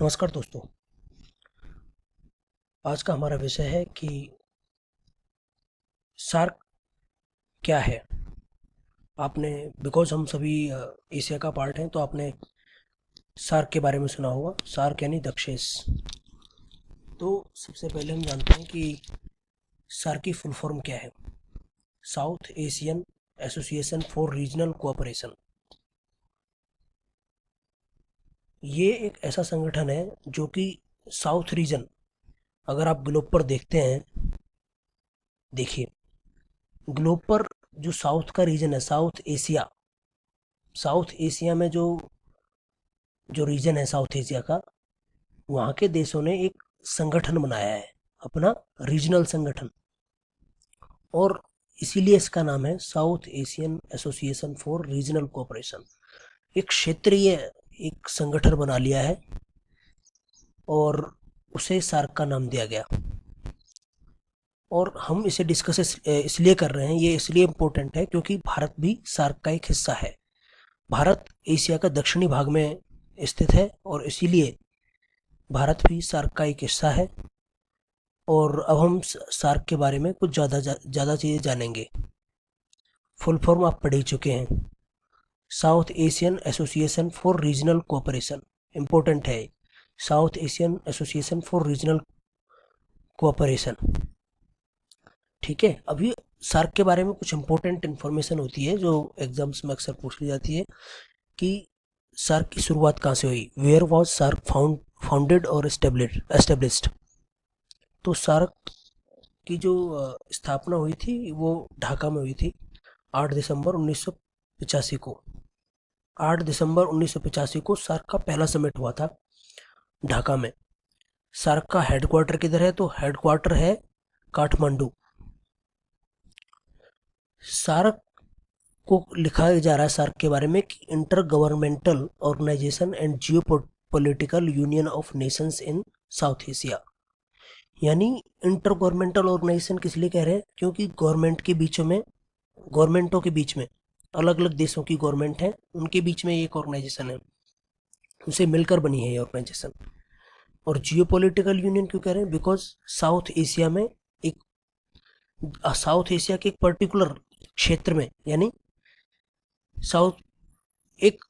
नमस्कार दोस्तों। आज का हमारा विषय है कि सार्क क्या है। आपने बिकॉज हम सभी एशिया का पार्ट हैं तो आपने सार्क के बारे में सुना होगा। सार्क यानी दक्षेस। तो सबसे पहले हम जानते हैं कि सार्क की फुल फॉर्म क्या है। South Asian Association for Regional cooperation. ये एक ऐसा संगठन है जो कि साउथ रीजन, अगर आप ग्लोब पर देखते हैं, देखिए ग्लोब पर जो साउथ का रीजन है, साउथ एशिया में जो जो रीजन है साउथ एशिया का, वहाँ के देशों ने एक संगठन बनाया है, अपना रीजनल संगठन। और इसीलिए इसका नाम है South Asian Association for Regional cooperation. एक क्षेत्रीय एक संगठन बना लिया है और उसे सार्क का नाम दिया गया। और हम इसे डिस्कस इसलिए कर रहे हैं, ये इसलिए इम्पोर्टेंट है क्योंकि भारत भी सार्क का एक हिस्सा है। भारत एशिया का दक्षिणी भाग में स्थित है और इसीलिए भारत भी सार्क का एक हिस्सा है। और अब हम सार्क के बारे में कुछ ज़्यादा चीज़ें जानेंगे। फुल फॉर्म आप पढ़ ही चुके हैं, South Asian Association for Regional Cooperation. Important है, South Asian Association for Regional Cooperation. ठीक है। अभी सार्क के बारे में कुछ इंपॉर्टेंट इन्फॉर्मेशन होती है जो एग्जाम्स में अक्सर पूछ ली जाती है कि सार्क की शुरुआत कहाँ से हुई। वेयर वॉज सार्क फाउंडेड और एस्टेब्लिश्ड। तो सार्क की जो स्थापना हुई थी वो ढाका में हुई थी 8 दिसंबर 1985 को। 8 दिसंबर 1985 को सार्क का पहला समिट हुआ था ढाका में। सार्क का हेडक्वार्टर किधर है, तो हेडक्वार्टर है काठमांडू। सार्क को लिखा जा रहा है सार्क के बारे में कि intergovernmental organisation and geopolitical union of nations in South Asia. यानी इंटर गवर्नमेंटल ऑर्गेनाइजेशन किस लिए कह रहे हैं, क्योंकि गवर्नमेंटों के बीच में अलग अलग देशों की गवर्नमेंट है, उनके बीच में एक ऑर्गेनाइजेशन है, उनसे मिलकर बनी है ये ऑर्गेनाइजेशन। और जियो पॉलिटिकल यूनियन क्यों कह रहे हैं, बिकॉज एक साउथ एशिया के एक पर्टिकुलर क्षेत्र में, यानी साउथ एक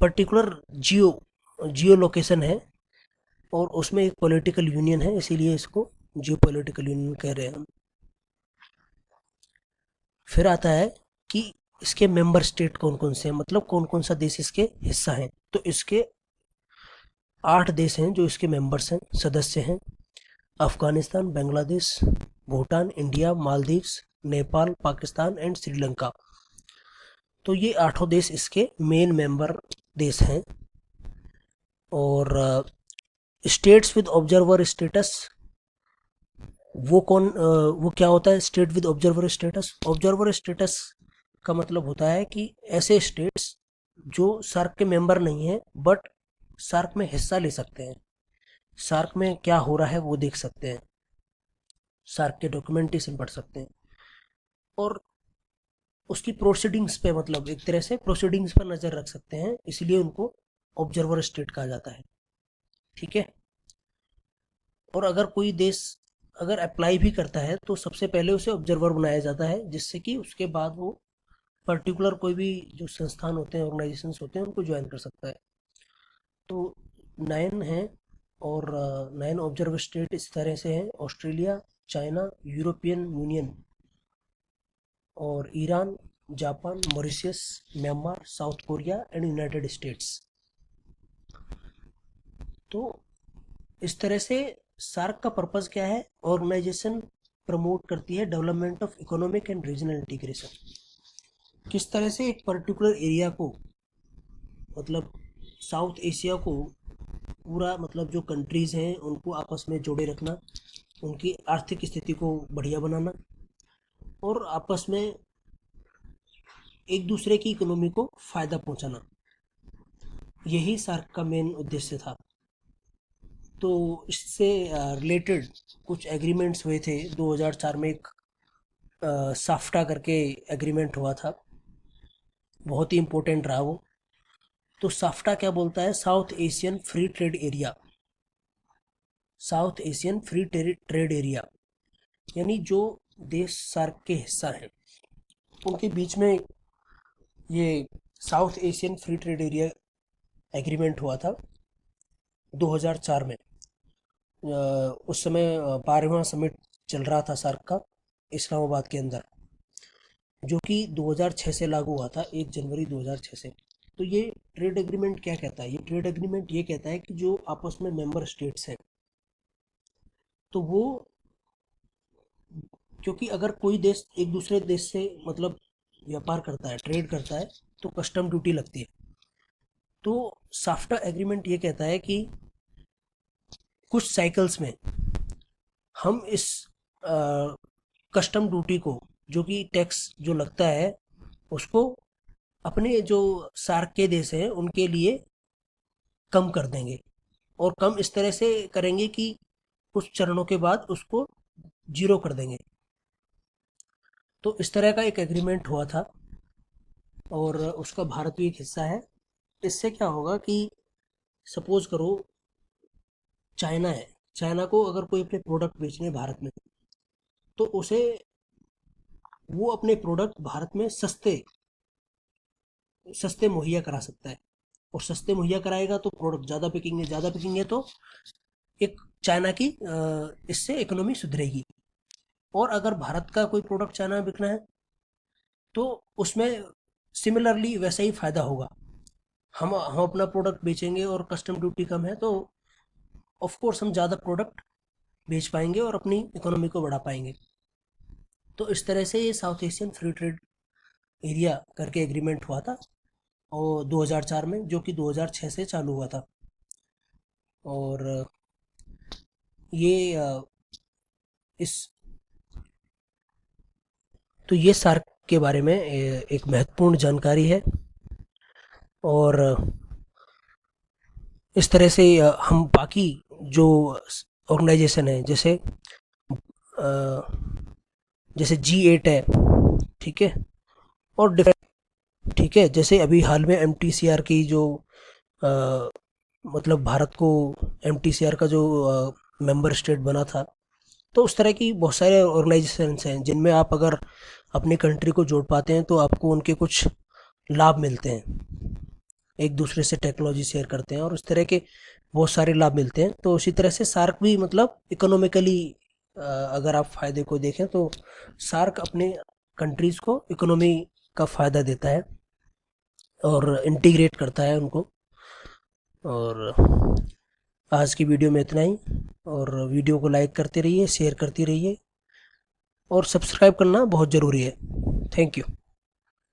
पर्टिकुलर जियो लोकेशन है और उसमें एक पॉलिटिकल यूनियन है, इसीलिए इसको जियो पॉलिटिकल यूनियन कह रहे हैं हम। फिर आता है कि इसके मेंबर स्टेट कौन कौन से हैं, मतलब कौन कौन सा देश इसके हिस्सा है। तो इसके 8 देश हैं जो इसके मेंबर्स हैं, सदस्य हैं। Afghanistan, Bangladesh, Bhutan, India, Maldives, Nepal, Pakistan and Sri Lanka. तो ये 8 देश इसके मेन मेंबर देश हैं। और स्टेट्स विद ऑब्जर्वर स्टेटस, वो क्या होता है state with observer status. Observer status का मतलब होता है कि ऐसे स्टेट्स जो सार्क के मेंबर नहीं हैं बट सार्क में हिस्सा ले सकते हैं, सार्क में क्या हो रहा है वो देख सकते हैं, सार्क के डॉक्यूमेंटेशन पढ़ सकते हैं और उसकी प्रोसीडिंग्स पे, मतलब एक तरह से प्रोसीडिंग्स पर नज़र रख सकते हैं, इसलिए उनको ऑब्जर्वर स्टेट कहा जाता है। ठीक है। और अगर कोई देश अगर अप्लाई भी करता है तो सबसे पहले उसे ऑब्जर्वर बनाया जाता है, जिससे कि उसके बाद वो पर्टिकुलर कोई भी जो संस्थान होते हैं, ऑर्गेनाइजेशंस होते हैं, उनको ज्वाइन कर सकता है। तो 9 हैं और 9 ऑब्जर्वर स्टेट इस तरह से हैं: ऑस्ट्रेलिया, चाइना, यूरोपियन यूनियन और Iran, Japan, Mauritius, Myanmar, south Korea and United states. तो इस तरह से सार्क का पर्पस क्या है, ऑर्गेनाइजेशन प्रमोट करती है development of economic and regional integration. किस तरह से एक पर्टिकुलर एरिया को, मतलब साउथ एशिया को पूरा, मतलब जो कंट्रीज हैं उनको आपस में जोड़े रखना, उनकी आर्थिक स्थिति को बढ़िया बनाना और आपस में एक दूसरे की इकोनॉमी को फायदा पहुंचाना, यही सार्क का मेन उद्देश्य था। तो इससे रिलेटेड कुछ एग्रीमेंट्स हुए थे 2004 में। एक साफ्टा करके एग्रीमेंट हुआ था, बहुत ही इंपॉर्टेंट रहा वो। तो साफ्टा क्या बोलता है, South Asian free trade area. South Asian free trade area, यानी जो देश सार्क के हिस्सा हैं उनके बीच में ये south Asian free trade area agreement हुआ था 2004 में। उस समय 12वां समिट चल रहा था सार्क का इस्लामाबाद के अंदर, जो कि 2006 से लागू हुआ था, 1 जनवरी 2006 से। तो ये ट्रेड एग्रीमेंट क्या कहता है? ये ट्रेड एग्रीमेंट ये कहता है कि जो आपस में मेंबर स्टेट्स हैं, तो वो, क्योंकि अगर कोई देश एक दूसरे देश से मतलब व्यापार करता है, ट्रेड करता है, तो कस्टम ड्यूटी लगती है। तो साफ्टा एग्रीमेंट ये कहता है कि कुछ साइकिल्स में हम इस कस्टम ड्यूटी को, जो कि टैक्स जो लगता है, उसको अपने जो सार्क के देश हैं उनके लिए कम कर देंगे, और कम इस तरह से करेंगे कि कुछ चरणों के बाद उसको जीरो कर देंगे। तो इस तरह का एक एग्रीमेंट हुआ था, और उसका भारत भी एक हिस्सा है। इससे क्या होगा कि सपोज करो चाइना है, चाइना को अगर कोई अपने प्रोडक्ट बेचने हैं भारत में, तो उसे वो अपने प्रोडक्ट भारत में सस्ते सस्ते मुहैया करा सकता है, और सस्ते मुहैया कराएगा तो प्रोडक्ट ज़्यादा बिकेंगे, ज़्यादा बिकेंगे तो एक चाइना की इससे इकोनॉमी सुधरेगी। और अगर भारत का कोई प्रोडक्ट चाइना में बिकना है तो उसमें सिमिलरली वैसा ही फायदा होगा। हम अपना प्रोडक्ट बेचेंगे और कस्टम ड्यूटी कम है, तो ऑफ कोर्स हम ज़्यादा प्रोडक्ट बेच पाएंगे और अपनी इकोनॉमी को बढ़ा पाएंगे। तो इस तरह से ये south Asian free trade area करके एग्रीमेंट हुआ था, और 2004 में, जो कि 2006 से चालू हुआ था। और ये इस तो ये सार्क के बारे में एक महत्वपूर्ण जानकारी है। और इस तरह से हम बाकी जो ऑर्गेनाइजेशन है, जैसे G8 है, ठीक है, और डिफरेंट, ठीक है, जैसे अभी हाल में MTCR की जो अ, मतलब भारत को MTCR का जो मेंबर स्टेट बना था, तो उस तरह की बहुत सारे ऑर्गेनाइजेशंस हैं जिनमें आप अगर अपनी कंट्री को जोड़ पाते हैं तो आपको उनके कुछ लाभ मिलते हैं, एक दूसरे से टेक्नोलॉजी शेयर करते हैं और उस तरह के बहुत सारे लाभ मिलते हैं। तो उसी तरह से सार्क भी मतलब इकोनॉमिकली, अगर आप फायदे को देखें तो सार्क अपने कंट्रीज को इकोनॉमी का फायदा देता है और इंटीग्रेट करता है उनको। और आज की वीडियो में इतना ही, और वीडियो को लाइक करते रहिए, शेयर करते रहिए, और सब्सक्राइब करना बहुत ज़रूरी है। Thank you.